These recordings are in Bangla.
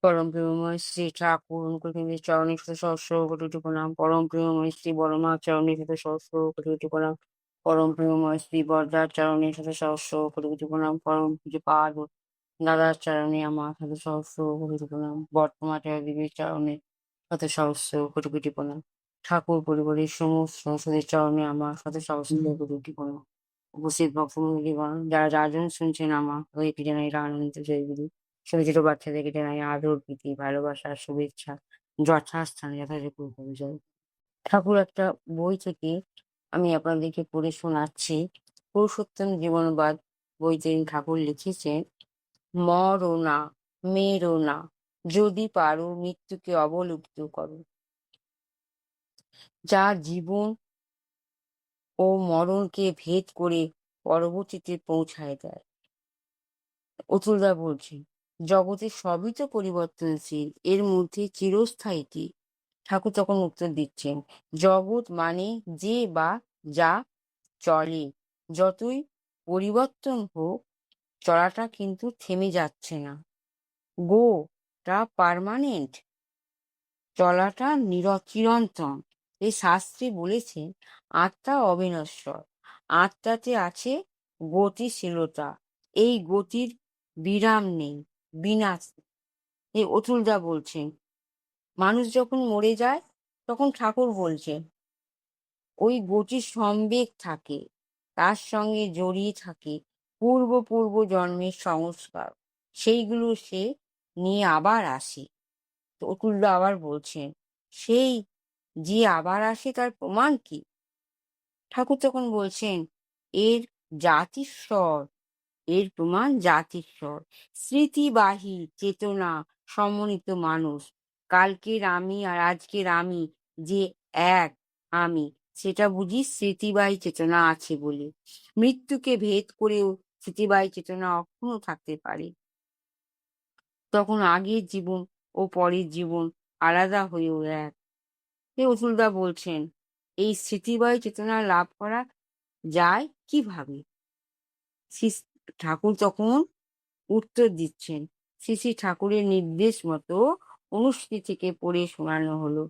পরম প্রেমময় শ্রী ঠাকুর মুকুটমণির চরণে শত সহস্র কোটি কোটি প্রণাম। পরম প্রেমময় শ্রী বড়মা চরণে শত সহস্র কোটি কোটি প্রণাম। পরম প্রেমময় শ্রী বরদার চরণে শত সহস্র কোটি কোটি প্রণাম। পরম পূজ্যপাদ দাদার চরণে আমার শত সহস্র কোটি কোটি প্রণাম। বর্তমাচার্য দেবীর চরণে শত সহস্র কোটি কোটি প্রণাম। ঠাকুর পরিবারের সমস্ত সদস্যদের চরণে আমার শত সহস্র কোটি কোটি প্রণাম। উপস্থিত ভক্তমণ্ডলীগণ, যারা যাজন শুনছেন আমার ওইকে জানাই আনন্দ জয়গুরু। ছোট ছোট বাচ্চাদেরকে জানাই আদর, প্রীতি, ভালোবাসা, শুভেচ্ছা যথাস্থানে যথাযোগ্য পরিচয়। ঠাকুর একটা বই থেকে আমি আপনাদেরকে পড়ে শোনাচ্ছি। পুরুষোত্তম জীবনবাদ বইতে ঠাকুর লিখেছেন, মরো না, মেরো না, যদি পারো মৃত্যুকে অবলুপ্ত করো। যার জীবন ও মরণকে ভেদ করে পরবর্তীতে পৌঁছায় দেয়। অতুলদা বলছেন, জগতে সবই তো পরিবর্তনশীল, এর মধ্যে চিরস্থায়ী কি? ঠাকুর তখন উত্তর দিচ্ছেন, জগৎ মানে যে বা যা চলে, যতই পরিবর্তন হোক, চলাটা কিন্তু থেমে যাচ্ছে না। গোটা পার্মানেন্ট, চলাটা চিরন্তন। এই শাস্ত্রে বলেছে, আত্মা অবিনশ্বর, আত্মাতে আছে গতিশীলতা, এই গতির বিরাম নেই, বিনাশ। এই অতুলদা বলছেন, মানুষ যখন মরে যায় তখন ঠাকুর বলছেন ওই গতির সম্বেগ থাকে, তার সঙ্গে জড়িয়ে থাকে পূর্ব পূর্ব জন্মের সংস্কার, সেইগুলো সে নিয়ে আবার আসে। তো অতুলদা আবার বলছেন, সেই যে আবার আসে তার প্রমাণ কি? ঠাকুর তখন বলছেন, এর জাতিস্বর, এর প্রমাণ জাতিস্বর, স্মৃতিবাহী চেতনা সমন্বিত মানুষ। কালকের আমি আর আজকের আমি যে এক আমি, সেটা বুঝি স্মৃতিবাহী চেতনা আছে বলে। মৃত্যুকে ভেদ করেও স্মৃতিবাহী চেতনা অক্ষুণ্ণ থাকতে পারে। তখন আগের জীবন ও পরের জীবন আলাদা হয়েও এক। অতুলদা বলছেন, এই স্মৃতিবাহী চেতনা লাভ করা যায় কিভাবে? ঠাকুর তখন উত্তর দিচ্ছেন, শ্রী শ্রী ঠাকুরের নির্দেশ মতো অনুষ্ঠি থেকে পড়ে শোনানো হলো।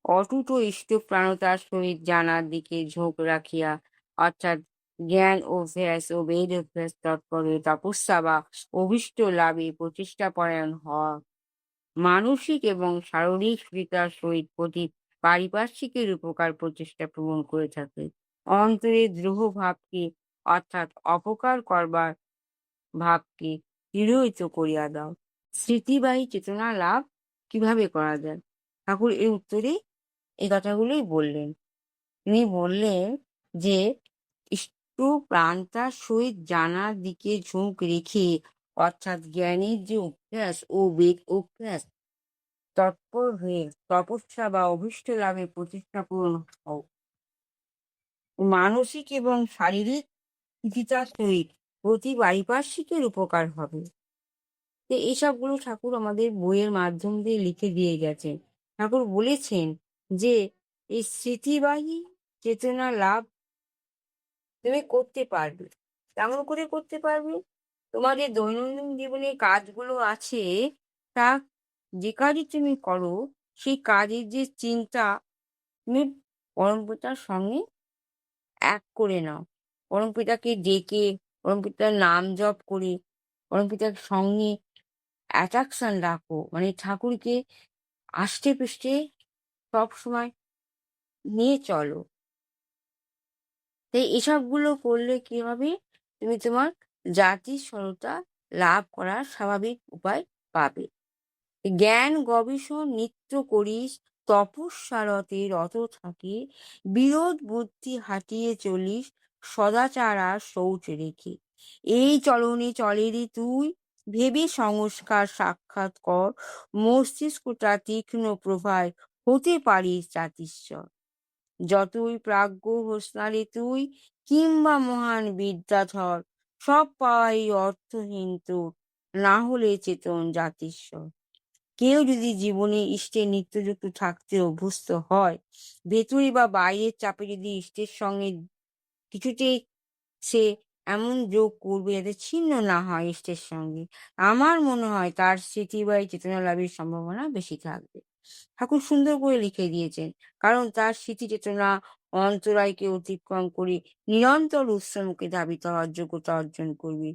অটুট ও ইষ্টপ্রাণতার সহিত জানার দিকে ঝোঁক রাখিয়া, অর্থাৎ জ্ঞান অভ্যাস ও বেদ অভ্যাস তৎপরে তপস্যা বা অভীষ্ট লাভে প্রচেষ্টা পরায়ণ হওয়া, মানসিক এবং শারীরিক সুবিধার সহিত প্রতি পারিপার্শ্বিকের উপকার প্রচেষ্টা প্রবণ করে থাকে। অন্তরে দ্রোহ ভাবকে, অর্থাৎ অপকার করবার ভাবকে দৃঢ়িত করিয়া দাও। স্মৃতিবাহী চেতনা লাভ কিভাবে করা যায়? ঠাকুর এর উত্তরে এই কথাগুলোই বললেন। তিনি বললেন যে একটু প্রাণতার সহিত জানার দিকে ঝোঁক রেখে, অর্থাৎ জ্ঞানের যে অভ্যাস ও বেদ অভ্যাস তৎপর হয়ে তপস্যা বা অভীষ্ট লাভে প্রচেষ্টা পূরণ হও। মানসিক এবং শারীরিক চিকিৎসার সহিত প্রতি পারিপার্শ্বিকের উপকার হবে। তো এইসবগুলো ঠাকুর আমাদের বইয়ের মাধ্যম দিয়ে লিখে দিয়ে গেছেন। ঠাকুর বলেছেন যে এই স্মৃতিবাহী চেতনা লাভ তুমি করতে পারবে। কেমন করে করতে পারবে? তোমাদের দৈনন্দিন জীবনে কাজগুলো আছে, তা যে কাজই তুমি করো, সেই কাজের যে চিন্তা তুমি পরমপিতার সঙ্গে এক করে নাও। পরমপিতাকে ডেকে, পরমপিতার নাম জপ করে, পরমপিতার সঙ্গে অ্যাট্রাকশন রাখো, মানে ঠাকুরকে আষ্টে পৃষ্ঠে সবসময় নিয়ে চলো। তাই এসবগুলো করলে কি হবে? তুমি তোমার জাতির সরলতা লাভ করার স্বাভাবিক উপায় পাবে। জ্ঞান গবেষণ নিত্য করিস, তপস্যারতে রত থাকে, বিরোধ বুদ্ধি হাটিয়ে চলিস, সদাচার আর শৌচ রেখে। এই চলনে চলেরি তুই, ভেবে সংস্কার সাক্ষাৎ কর, মস্তিষ্কটা তীক্ষ্ণ প্রভায় হতে পারিস জাতিস্বর। যতই প্রাজ্ঞ হোস না রে তুই, কিংবা মহান বিদ্যাধর, সব পাওয়াই অর্থহীন তোর, না হলে চেতন জাতিস্বর। কেউ যদি জীবনে ইষ্টের নিত্যযুক্ত থাকতে অভ্যস্ত হয়, ভেতরে বা বাইরের চাপে যদি ইষ্টের সঙ্গে কিছুতেই সে এমন যোগ করবে যাতে ছিন্ন না হয় ইষ্টের সঙ্গে। আমার মনে হয় তার স্মৃতি বা এই চেতনা লাভের সম্ভাবনা বেশি থাকবে। ঠাকুর সুন্দর করে লিখে দিয়েছেন। কারণ তার স্মৃতি চেতনা অন্তরায়কে অতিক্রম করে নিরন্তর উৎসমুখে ধাবিত হওয়ার যোগ্যতা অর্জন করবে।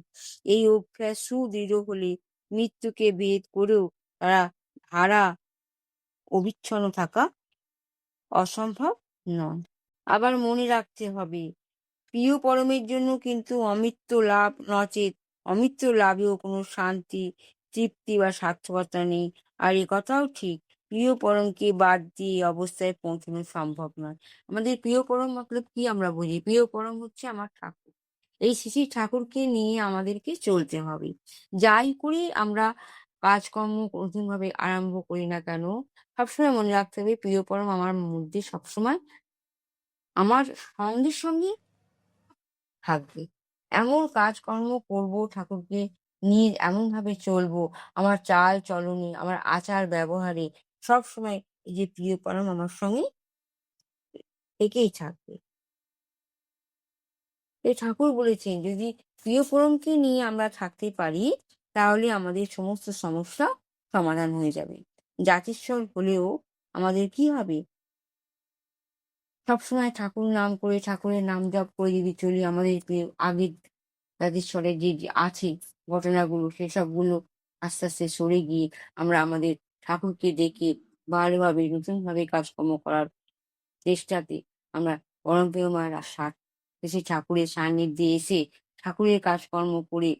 এই অভ্যাস সুদৃঢ় হলে মৃত্যুকে ভেদ করেও তারা ধারা অবিচ্ছন্ন থাকা অসম্ভব নয়। আবার মনে রাখতে হবে, প্রিয় পরমের জন্য কিন্তু অমৃত্য লাভ নচেৎ অমৃত্য লাভেও কোনো শান্তি, তৃপ্তি বা সার্থকতা নেই। আর এ কথাও ঠিক, প্রিয় পরমকে বাদ দিয়ে এই অবস্থায় পৌঁছানো সম্ভব নয়। আমাদের প্রিয় পরম মতলব কি আমরা বুঝি? প্রিয় পরম হচ্ছে আমার ঠাকুর। এই শ্রী ঠাকুরকে নিয়ে আমাদেরকে চলতে হবে। যাই করি আমরা, কাজকর্ম নতুনভাবে আরম্ভ করি না কেন, সবসময় মনে রাখতে হবে প্রিয় পরম আমার মধ্যে সবসময় আমার সঙ্গে সঙ্গে থাকবে। এমন কাজকর্ম করব ঠাকুরকে নিয়ে, এমনভাবে চলবো, আমার চাল চলনে, আমার আচার ব্যবহারে সবসময় এই যে প্রিয় পরম আমার সঙ্গে থেকেই থাকবে। এই ঠাকুর বলেছেন যদি প্রিয় পরমকে নিয়ে আমরা থাকতে পারি, তাহলে আমাদের সমস্ত সমস্যা সমাধান হয়ে যাবে। জাতিস্বর হলেও আমাদের কি হবে? সবসময় ঠাকুর নাম করে, ঠাকুরের নাম জপ করে যদি চলি, আমাদের আগের জাতিস্বরের যে আছে ঘটনাগুলো, সেসবগুলো আস্তে আস্তে সরে গিয়ে আমরা আমাদের ঠাকুরকে ডেকে ভালোভাবে নতুনভাবে কাজকর্ম করার চেষ্টাতে আমরা পরম প্রিয় মায়ের সেই ঠাকুরের সান্নিধ্যে এসে ঠাকুরের কাজকর্ম করে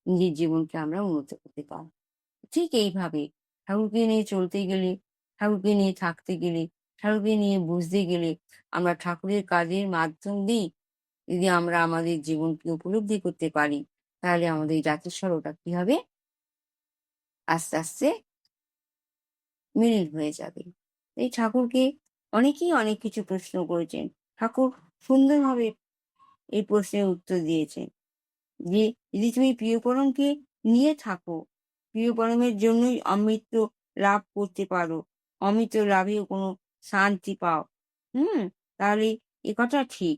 নিজের জীবনকে আমরা উন্নত করতে পারব। ঠিক এইভাবে ঠাকুরকে নিয়ে চলতে গেলে, ঠাকুরকে নিয়ে থাকতে গেলে, ঠাকুরকে নিয়ে বুঝতে গেলে, আমরা ঠাকুরের কাজের মাধ্যম দিয়েই যদি আমরা আমাদের জীবনকে উপলব্ধি করতে পারি, তাহলে আমাদের জাতিস্বর ওটা কি হবে? আস্তে আস্তে মিলিন হয়ে যাবে। এই ঠাকুরকে অনেকেই অনেক কিছু প্রশ্ন করেছেন। ঠাকুর সুন্দরভাবে এই প্রশ্নের উত্তর দিয়েছেন যে, যদি তুমি প্রিয়পরমকে নিয়ে থাকো, প্রিয়পরমের জন্যই অমৃত লাভ করতে পারো, অমৃত লাভেও কোনো শান্তি পাও, হুম? তাহলে এ কথা ঠিক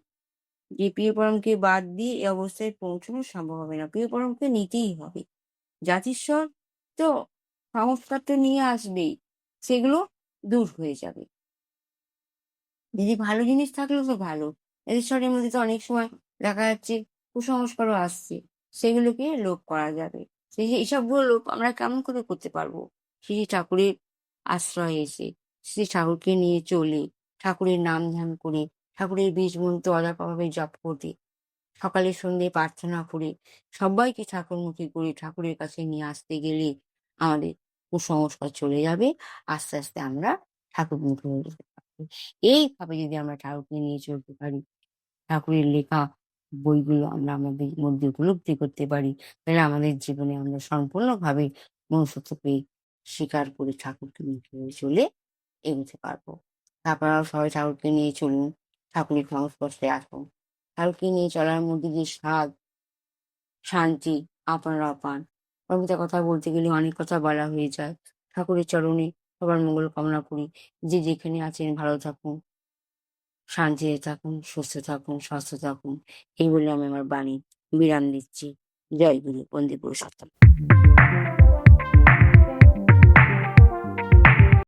যে প্রিয়পরমকে বাদ দিয়ে এ অবস্থায় পৌঁছানো সম্ভব হবে না। প্রিয়পরমকে নিতেই হবে। জাতিস্বর তো সংস্কার তো নিয়ে আসবেই। সেগুলো দূর হয়ে যাবে। যদি ভালো জিনিস থাকলেও তো ভালো। জাতিস্বরের মধ্যে তো অনেক সময় দেখা যাচ্ছে কুসংস্কারও আসছে। সেগুলোকে লোপ করা যাবে। সেই যে এসবগুলো লোপ আমরা কেমন করে করতে পারবো? শ্রী ঠাকুরের আশ্রয়ে এসে, শ্রী ঠাকুরকে নিয়ে চলে, ঠাকুরের নাম ধ্যান করে, ঠাকুরের বীজ মন্ত্র অলাপাভাবে জপ করে, সকালে সন্ধ্যে প্রার্থনা করে, সব্বাইকে ঠাকুরমুখী করে ঠাকুরের কাছে নিয়ে আসতে গেলে আমাদের কুসংস্কার চলে যাবে। আস্তে আস্তে আমরা ঠাকুরমুখী হয়ে যেতে পারবো। এইভাবে যদি আমরা ঠাকুরকে নিয়ে চলতে পারি, ঠাকুরের লেখা বইগুলো আমরা আমাদের মধ্যে উপলব্ধি করতে পারি, তাহলে আমাদের জীবনে আমরা সম্পূর্ণভাবে মনুষ্যত্বকে স্বীকার করে ঠাকুরকে মুখী হয়ে চলে এগোতে পারবো। আপনারাও সবাই ঠাকুরকে নিয়ে চলুন, ঠাকুরের সংস্পর্শে আসুন। ঠাকুরকে নিয়ে চলার মধ্যে যে স্বাদ, শান্তি আপনারাও পান। কবিতার কথা বলতে গেলে অনেক কথা বলা হয়ে যায়। ঠাকুরের চরণে সবার মঙ্গল কামনা করি। যে যেখানে আছেন ভালো থাকুন, শান্তিতে থাকুন, সুস্থ থাকুন, স্বাস্থ্য থাকুন। এই বলে আমি আমার বাণী বিরাম দিচ্ছি। জয় গুরু, বন্দে পুরুষোত্তম।